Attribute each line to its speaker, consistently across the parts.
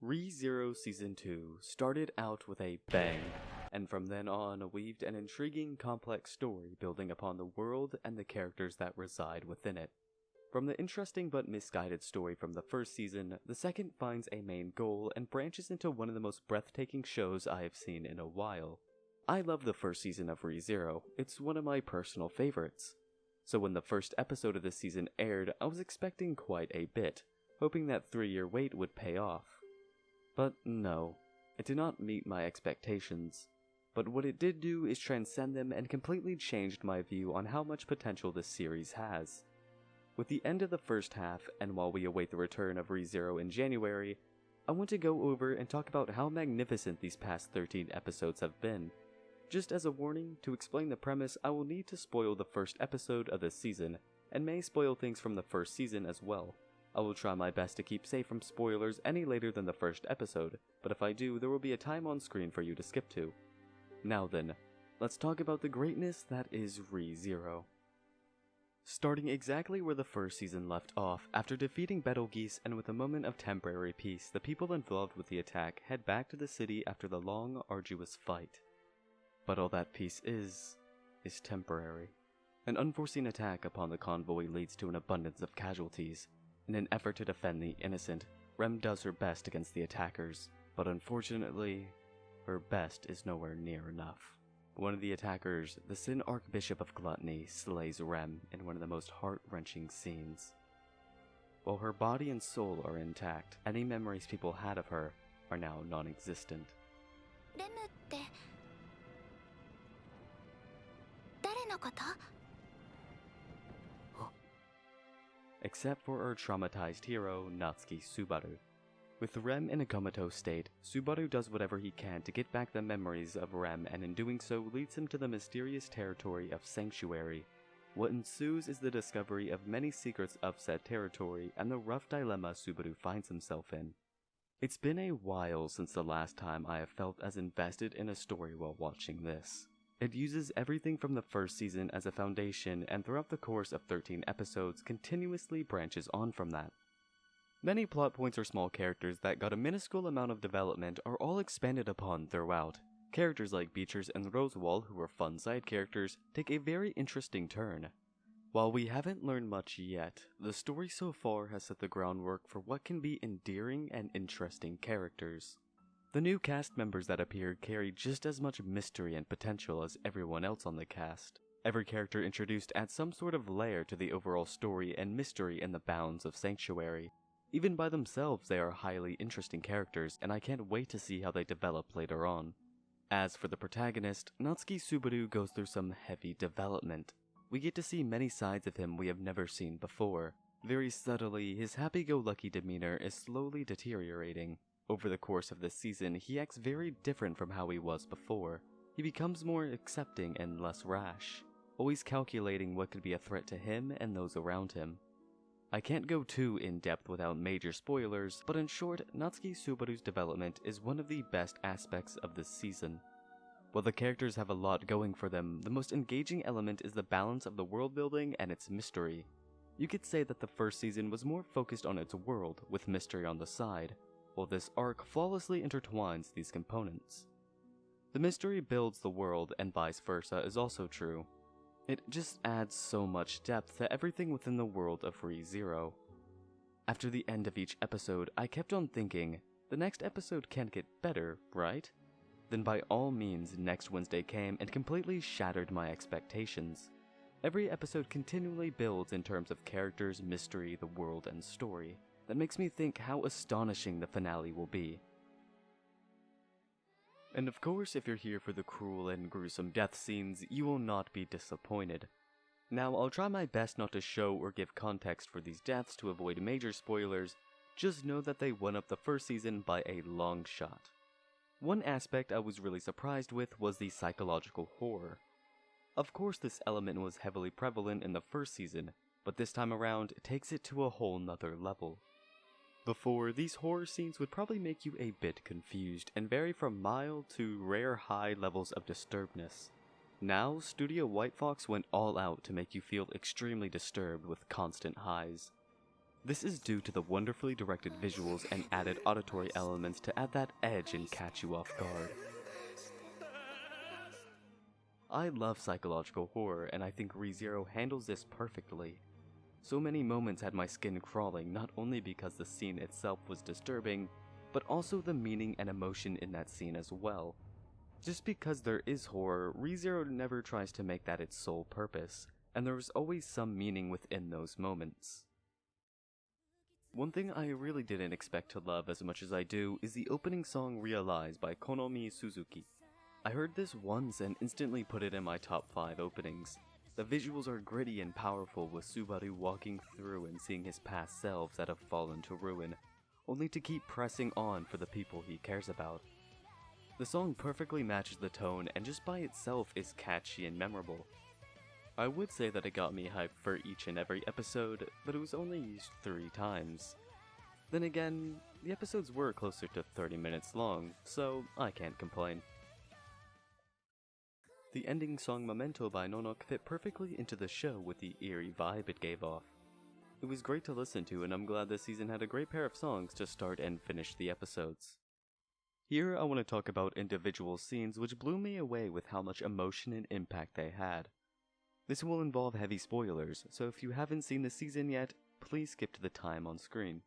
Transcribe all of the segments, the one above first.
Speaker 1: ReZero Season 2 started out with a bang, and from then on weaved an intriguing, complex story building upon the world and the characters that reside within it. From the interesting but misguided story from the first season, the second finds a main goal and branches into one of the most breathtaking shows I have seen in a while. I love the first season of ReZero, it's one of my personal favorites. So when the first episode of this season aired, I was expecting quite a bit, hoping that 3-year wait would pay off. But no, it did not meet my expectations. But what it did do is transcend them and completely changed my view on how much potential this series has. With the end of the first half, and while we await the return of ReZero in January, I want to go over and talk about how magnificent these past 13 episodes have been. Just as a warning, to explain the premise, I will need to spoil the first episode of this season, and may spoil things from the first season as well. I will try my best to keep safe from spoilers any later than the first episode, but if I do, there will be a time on screen for you to skip to. Now then, let's talk about the greatness that is ReZero. Starting exactly where the first season left off, after defeating Betelgeuse and with a moment of temporary peace, the people involved with the attack head back to the city after the long, arduous fight. But all that peace is temporary. An unforeseen attack upon the convoy leads to an abundance of casualties. In an effort to defend the innocent, Rem does her best against the attackers, but unfortunately, her best is nowhere near enough. One of the attackers, the Sin Archbishop of Gluttony, slays Rem in one of the most heart-wrenching scenes. While her body and soul are intact, any memories people had of her are now non-existent.
Speaker 2: レムって誰のこと？
Speaker 1: Except for our traumatized hero, Natsuki Subaru. With Rem in a comatose state, Subaru does whatever he can to get back the memories of Rem, and in doing so leads him to the mysterious territory of Sanctuary. What ensues is the discovery of many secrets of said territory and the rough dilemma Subaru finds himself in. It's been a while since the last time I have felt as invested in a story while watching this. It uses everything from the first season as a foundation, and throughout the course of 13 episodes continuously branches on from that. Many plot points or small characters that got a minuscule amount of development are all expanded upon throughout. Characters like Beatrice and Rosewall, who are fun side characters, take a very interesting turn. While we haven't learned much yet, the story so far has set the groundwork for what can be endearing and interesting characters. The new cast members that appear carry just as much mystery and potential as everyone else on the cast. Every character introduced adds some sort of layer to the overall story and mystery in the bounds of Sanctuary. Even by themselves, they are highly interesting characters, and I can't wait to see how they develop later on. As for the protagonist, Natsuki Subaru goes through some heavy development. We get to see many sides of him we have never seen before. Very subtly, his happy-go-lucky demeanor is slowly deteriorating. Over the course of this season, he acts very different from how he was before. He becomes more accepting and less rash, always calculating what could be a threat to him and those around him. I can't go too in-depth without major spoilers, but in short, Natsuki Subaru's development is one of the best aspects of this season. While the characters have a lot going for them, the most engaging element is the balance of the world building and its mystery. You could say that the first season was more focused on its world, with mystery on the side, while this arc flawlessly intertwines these components. The mystery builds the world, and vice versa is also true. It just adds so much depth to everything within the world of ReZero. After the end of each episode, I kept on thinking, the next episode can't get better, right? Then by all means, next Wednesday came and completely shattered my expectations. Every episode continually builds in terms of characters, mystery, the world, and story. That makes me think how astonishing the finale will be. And of course, if you're here for the cruel and gruesome death scenes, you will not be disappointed. Now, I'll try my best not to show or give context for these deaths to avoid major spoilers, just know that they won up the first season by a long shot. One aspect I was really surprised with was the psychological horror. Of course, this element was heavily prevalent in the first season, but this time around, it takes it to a whole nother level. Before, these horror scenes would probably make you a bit confused and vary from mild to rare high levels of disturbedness. Now, Studio White Fox went all out to make you feel extremely disturbed with constant highs. This is due to the wonderfully directed visuals and added auditory elements to add that edge and catch you off guard. I love psychological horror, and I think ReZero handles this perfectly. So many moments had my skin crawling, not only because the scene itself was disturbing, but also the meaning and emotion in that scene as well. Just because there is horror, ReZero never tries to make that its sole purpose, and there is always some meaning within those moments. One thing I really didn't expect to love as much as I do is the opening song Realize by Konomi Suzuki. I heard this once and instantly put it in my top 5 openings. The visuals are gritty and powerful, with Subaru walking through and seeing his past selves that have fallen to ruin, only to keep pressing on for the people he cares about. The song perfectly matches the tone and just by itself is catchy and memorable. I would say that it got me hyped for each and every episode, but it was only used 3 times. Then again, the episodes were closer to 30 minutes long, so I can't complain. The ending song Memento by Nonok fit perfectly into the show with the eerie vibe it gave off. It was great to listen to, and I'm glad this season had a great pair of songs to start and finish the episodes. Here I want to talk about individual scenes which blew me away with how much emotion and impact they had. This will involve heavy spoilers, so if you haven't seen the season yet, please skip to the time on screen.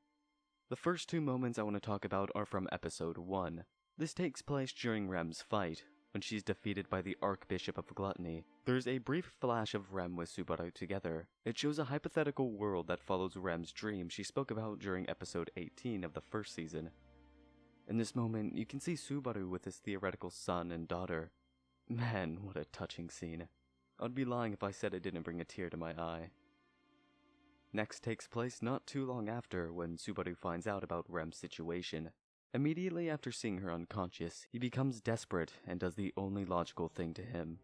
Speaker 1: The first 2 moments I want to talk about are from episode 1. This takes place during Rem's fight, when she's defeated by the Archbishop of Gluttony. There's a brief flash of Rem with Subaru together. It shows a hypothetical world that follows Rem's dream she spoke about during episode 18 of the first season. In this moment, you can see Subaru with his theoretical son and daughter. Man, what a touching scene. I'd be lying if I said it didn't bring a tear to my eye. Next takes place not too long after, when Subaru finds out about Rem's situation. Immediately after seeing her unconscious, he becomes desperate and does the only logical thing to him.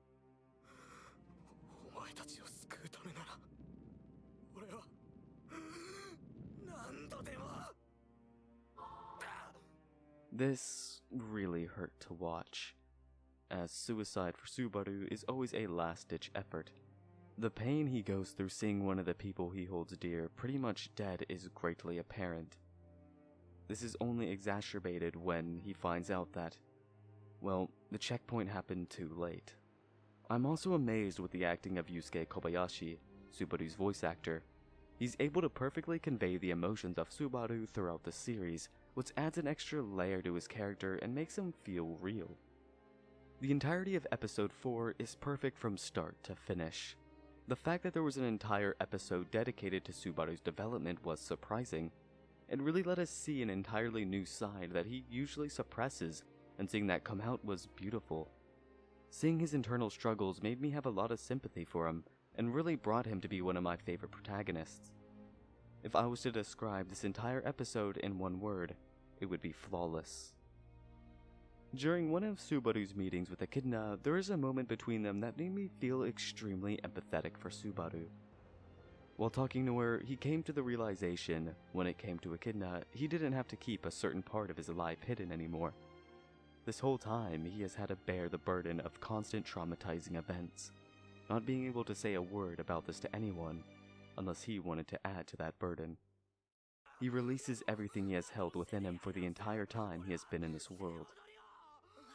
Speaker 1: This really hurt to watch, as suicide for Subaru is always a last-ditch effort. The pain he goes through seeing one of the people he holds dear pretty much dead is greatly apparent. This is only exacerbated when he finds out that, well, the checkpoint happened too late. I'm also amazed with the acting of Yusuke Kobayashi, Subaru's voice actor. He's able to perfectly convey the emotions of Subaru throughout the series, which adds an extra layer to his character and makes him feel real. The entirety of episode 4 is perfect from start to finish. The fact that there was an entire episode dedicated to Subaru's development was surprising. It really let us see an entirely new side that he usually suppresses, and seeing that come out was beautiful. Seeing his internal struggles made me have a lot of sympathy for him, and really brought him to be one of my favorite protagonists. If I was to describe this entire episode in one word, it would be flawless. During one of Subaru's meetings with Echidna, there is a moment between them that made me feel extremely empathetic for Subaru. While talking to her, he came to the realization, when it came to Echidna, he didn't have to keep a certain part of his life hidden anymore. This whole time, he has had to bear the burden of constant traumatizing events, not being able to say a word about this to anyone, unless he wanted to add to that burden. He releases everything he has held within him for the entire time he has been in this world.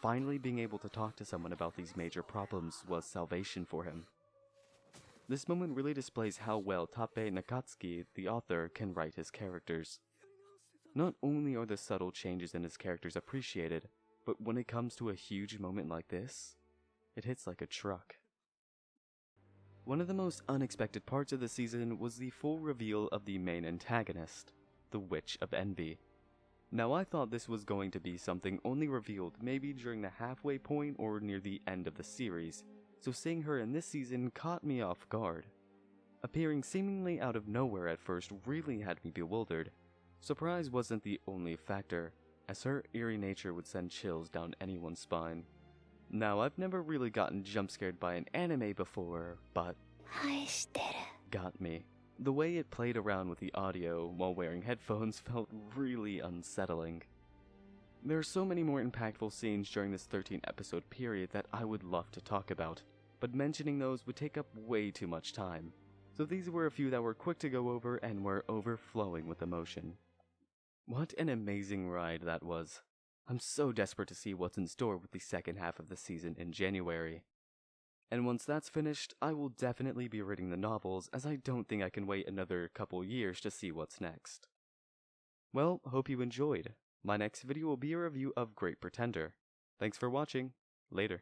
Speaker 1: Finally being able to talk to someone about these major problems was salvation for him. This moment really displays how well Tappei Nakatsuki, the author, can write his characters. Not only are the subtle changes in his characters appreciated, but when it comes to a huge moment like this, it hits like a truck. One of the most unexpected parts of the season was the full reveal of the main antagonist, the Witch of Envy. Now I thought this was going to be something only revealed maybe during the halfway point or near the end of the series, so seeing her in this season caught me off guard. Appearing seemingly out of nowhere at first really had me bewildered. Surprise wasn't the only factor, as her eerie nature would send chills down anyone's spine. Now, I've never really gotten jump scared by an anime before, but got me. The way it played around with the audio while wearing headphones felt really unsettling. There are so many more impactful scenes during this 13-episode period that I would love to talk about, but mentioning those would take up way too much time. So these were a few that were quick to go over and were overflowing with emotion. What an amazing ride that was. I'm so desperate to see what's in store with the second half of the season in January. And once that's finished, I will definitely be reading the novels, as I don't think I can wait another couple years to see what's next. Well, hope you enjoyed. My next video will be a review of Great Pretender. Thanks for watching. Later.